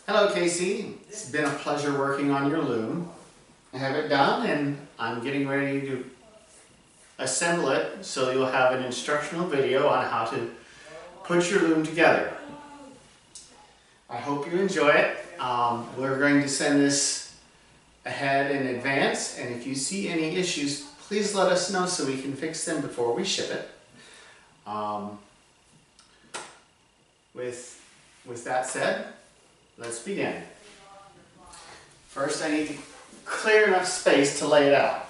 Hello Casey, it's been a pleasure working on your loom. I have it done and I'm getting ready to assemble it so you'll have an instructional video on how to put your loom together. I hope you enjoy it. We're going to send this ahead in advance, and if you see any issues, please let us know so we can fix them before we ship it. With that said, let's begin. First, I need to clear enough space to lay it out.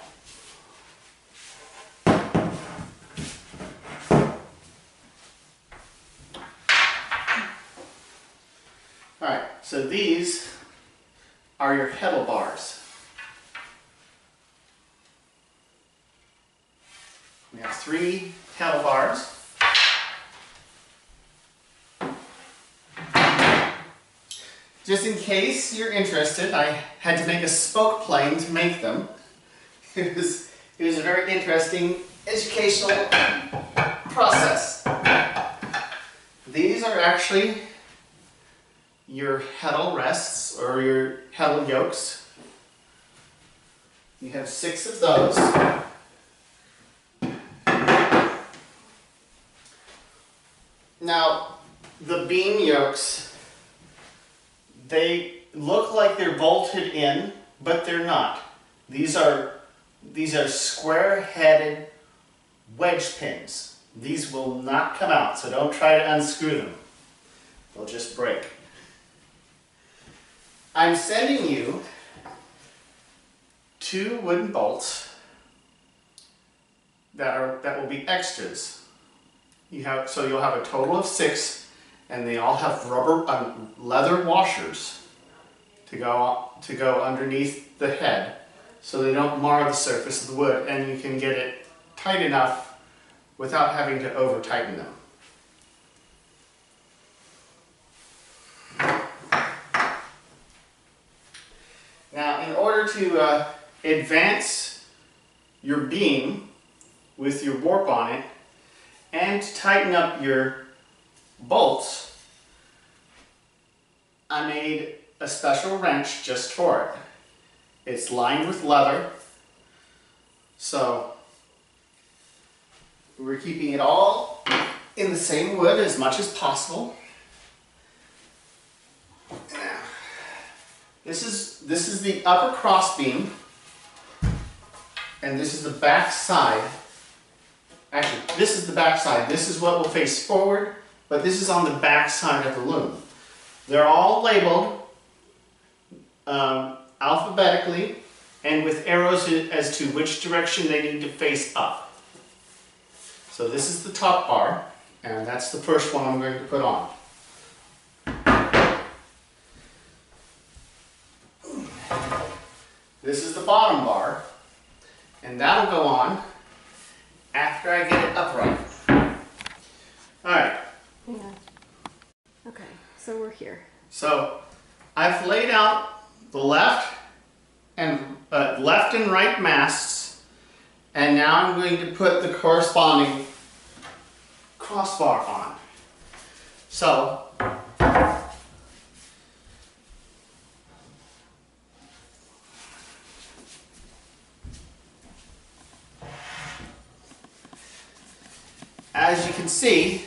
Alright, so these are your pedal bars. We have 3 pedal bars. Just in case you're interested, I had to make a spoke plane to make them. It was a very interesting educational process. These are actually your heddle rests or your heddle yokes. You have 6 of those. Now, the beam yokes, they look like they're bolted in, but they're not. These are square-headed wedge pins. These will not come out, so don't try to unscrew them. They'll just break. I'm sending you 2 wooden bolts that will be extras. So you'll have a total of 6. And they all have leather washers to go underneath the head so they don't mar the surface of the wood, and you can get it tight enough without having to over tighten them. Now, in order to advance your beam with your warp on it and to tighten up your bolts, I made a special wrench just for it. It's lined with leather, so we're keeping it all in the same wood as much as possible. Now, this is the upper cross beam, and this is the back side. Actually, this is the back side. This is what will face forward, but this is on the back side of the loom. They're all labeled alphabetically and with arrows as to which direction they need to face up. So this is the top bar, and that's the first one I'm going to put on. This is the bottom bar, and that'll go on after I get it upright. Alright. Hang on. Okay, so we're here. So I've laid out the left and right masts, and now I'm going to put the corresponding crossbar on. So as you can see,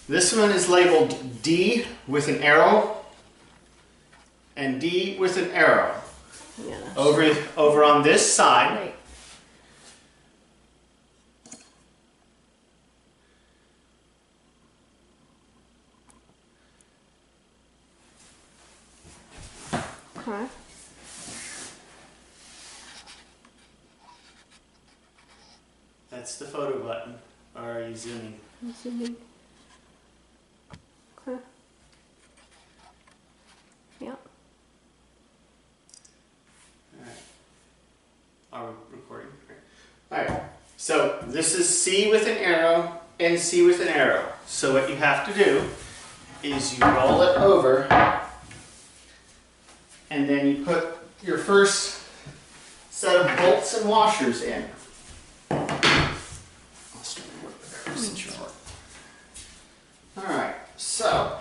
this one is labeled D with an arrow and D with an arrow. Yeah, over on this side. Right. Huh? That's the photo button. Or are you zooming? I'm zooming. Okay. Yep. Are we recording? Alright, so this is C with an arrow and C with an arrow. So what you have to do is you roll it over, and then you put your first set of bolts and washers in. I'll start with there since you're Alright, so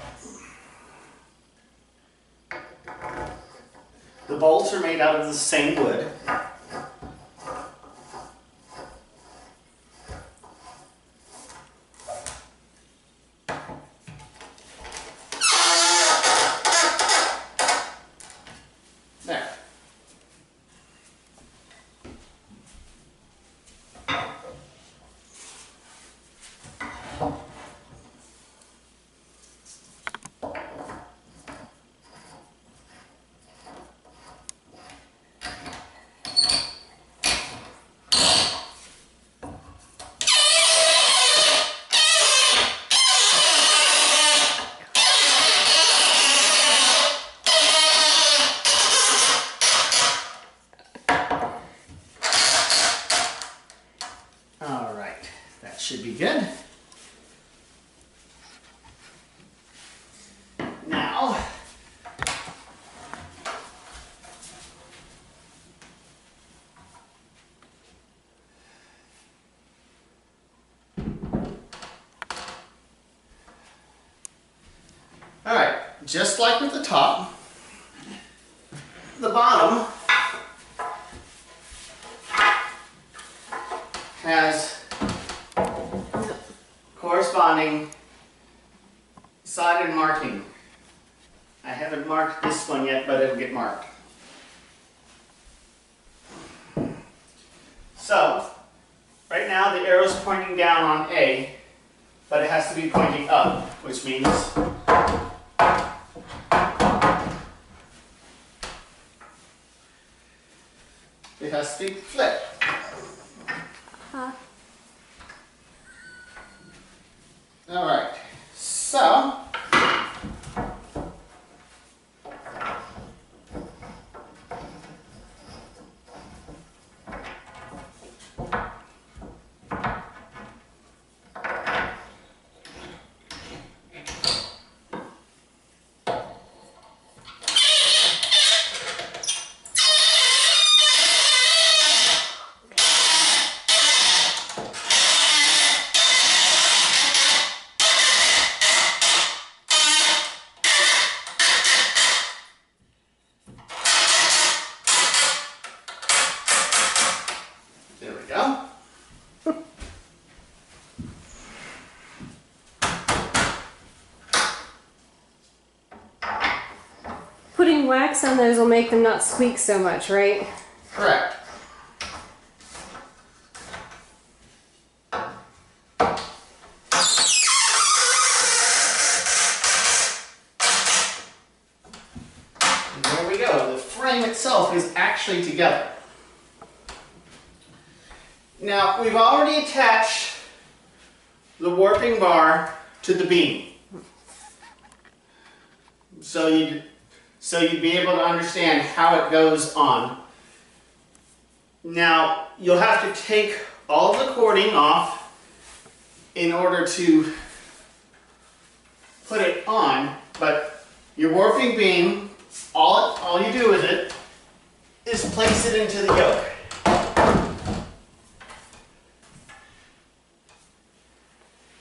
bolts are made out of the same wood. There. All right, that should be good. Now, all right, just like with the top, the bottom has corresponding sided marking. I haven't marked this one yet, but it'll get marked. So, right now the arrow's pointing down on A, but it has to be pointing up, which means it has to be flipped. All right, so there we go. Putting wax on those will make them not squeak so much, right? Correct. And there we go. The frame itself is actually together. Now, we've already attached the warping bar to the beam. So you'd be able to understand how it goes on. Now, you'll have to take all of the cording off in order to put it on, but your warping beam, all you do with it is place it into the yoke.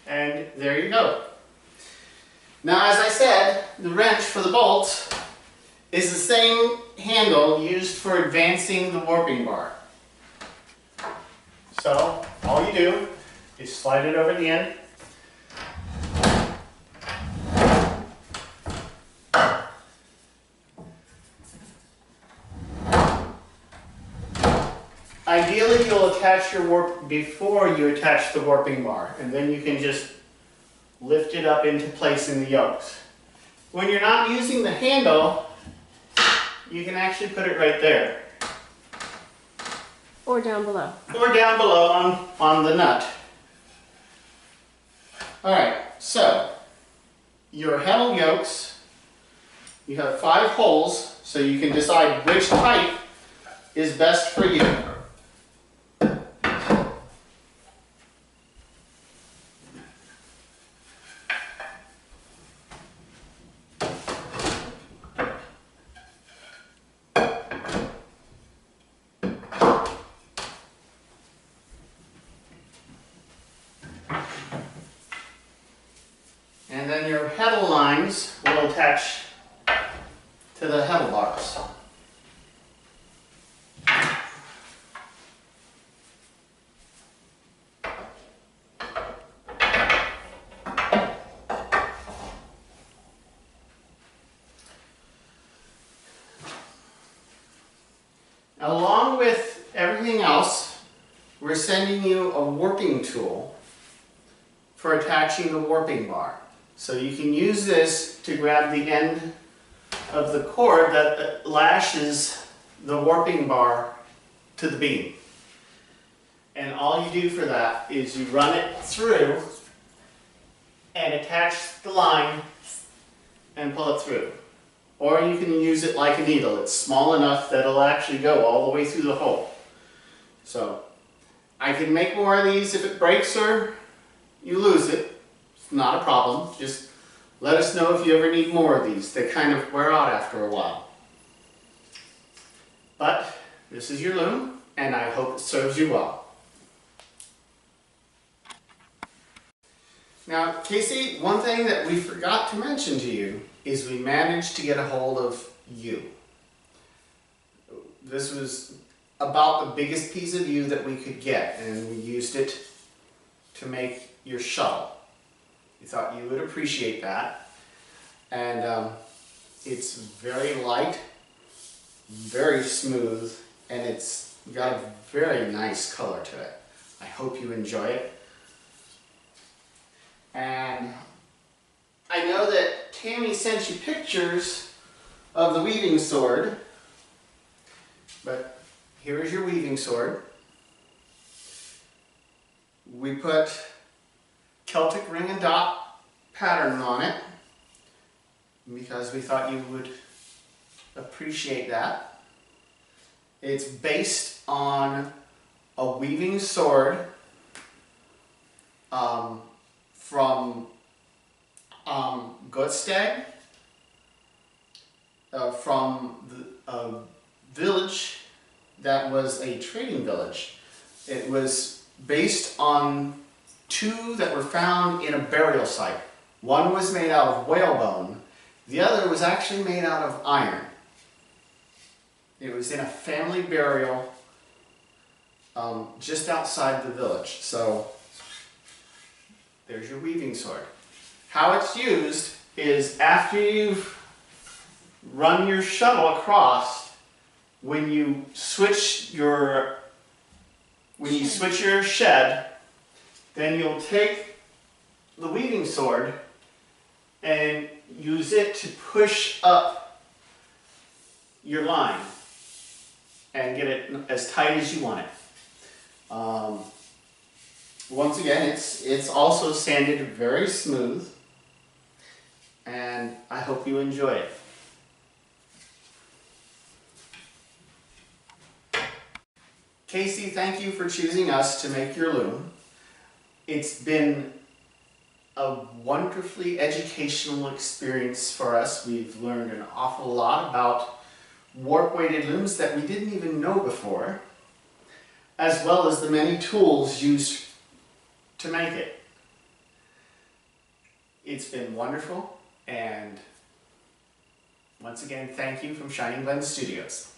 And there you go. Now, as I said, the wrench for the bolts is the same handle used for advancing the warping bar. So, all you do is slide it over the end. Ideally, you'll attach your warp before you attach the warping bar, and then you can just lift it up into place in the yokes. When you're not using the handle, you can actually put it right there. Or down below. Or down below on the nut. Alright, so your handle yokes, you have 5 holes, so you can decide which type is best for you. And then your heddle lines will attach to the heddle bars. we're sending you a warping tool for attaching the warping bar. So you can use this to grab the end of the cord that lashes the warping bar to the beam. And all you do for that is you run it through and attach the line and pull it through. Or you can use it like a needle. It's small enough that it'll actually go all the way through the hole. So I can make more of these. If it breaks or you lose it, it's not a problem. Just let us know if you ever need more of these. They kind of wear out after a while. But this is your loom, and I hope it serves you well. Now, Casey, one thing that we forgot to mention to you is we managed to get a hold of you. This was about the biggest piece of you that we could get, and we used it to make your shuttle. We thought you would appreciate that. And it's very light, very smooth, and it's got a very nice color to it. I hope you enjoy it. And I know that Tammy sent you pictures of the weaving sword, but here is your weaving sword. We put Celtic ring and dot pattern on it because we thought you would appreciate that. It's based on a weaving sword from Godstad, from the village that was a trading village. It was based on two that were found in a burial site. One was made out of whalebone, the other was actually made out of iron. It was in a family burial just outside the village. So there's your weaving sword. How it's used is after you've run your shuttle across, when you switch your shed, then you'll take the weaving sword and use it to push up your line and get it as tight as you want it. Once again, it's also sanded very smooth, and I hope you enjoy it. Casey, thank you for choosing us to make your loom. It's been a wonderfully educational experience for us. We've learned an awful lot about warp-weighted looms that we didn't even know before, as well as the many tools used to make it. It's been wonderful, and once again, thank you from Shining Glen Studios.